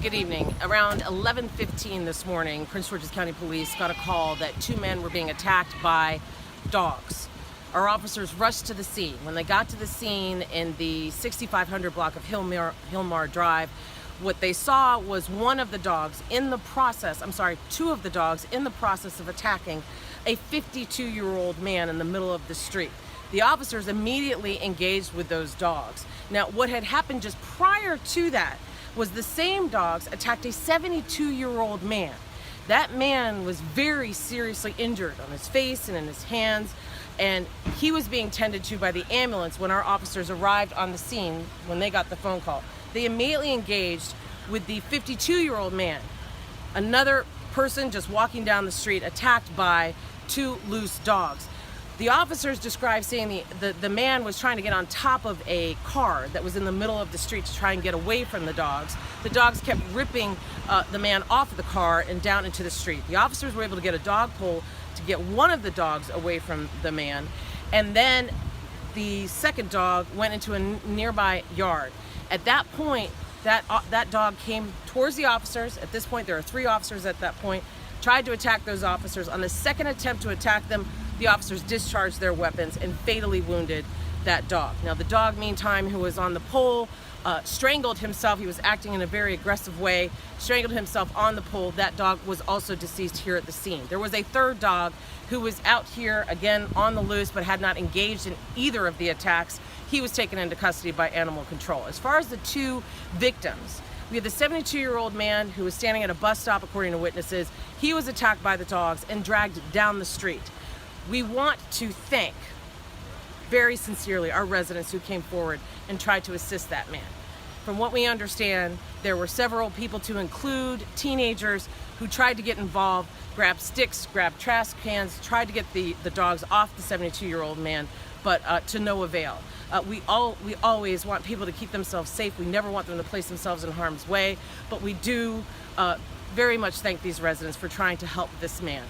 Good evening. Around 11:15 this morning, Prince George's County Police got a call that two men were being attacked by dogs. Our officers rushed to the scene. When they got to the scene in the 6500 block of Hillmar Drive, what they saw was two of the dogs in the process of attacking a 52-year-old man in the middle of the street. The officers immediately engaged with those dogs. Now, what had happened just prior to that was the same dogs attacked a 72-year-old man. That man was very seriously injured on his face and in his hands, and he was being tended to by the ambulance when our officers arrived on the scene when they got the phone call. They immediately engaged with the 52-year-old man, another person just walking down the street attacked by two loose dogs. The officers described seeing the man was trying to get on top of a car that was in the middle of the street to try and get away from the dogs. The dogs kept ripping the man off of the car and down into the street. The officers were able to get a dog pole to get one of the dogs away from the man, and then the second dog went into a nearby yard. At that point, that dog came towards the officers. At this point, there are three officers at that point, tried to attack those officers. On the second attempt to attack them, the officers discharged their weapons and fatally wounded that dog. Now, the dog, meantime, who was on the pole, strangled himself. He was acting in a very aggressive way, strangled himself on the pole. That dog was also deceased here at the scene. There was a third dog who was out here, again, on the loose, but had not engaged in either of the attacks. He was taken into custody by animal control. As far as the two victims, we had the 72-year-old man who was standing at a bus stop, according to witnesses. He was attacked by the dogs and dragged down the street. We want to thank very sincerely our residents who came forward and tried to assist that man. From what we understand, there were several people, to include teenagers, who tried to get involved, grabbed sticks, grabbed trash cans, tried to get the dogs off the 72-year-old man, but to no avail. We always want people to keep themselves safe. We never want them to place themselves in harm's way, but we do very much thank these residents for trying to help this man.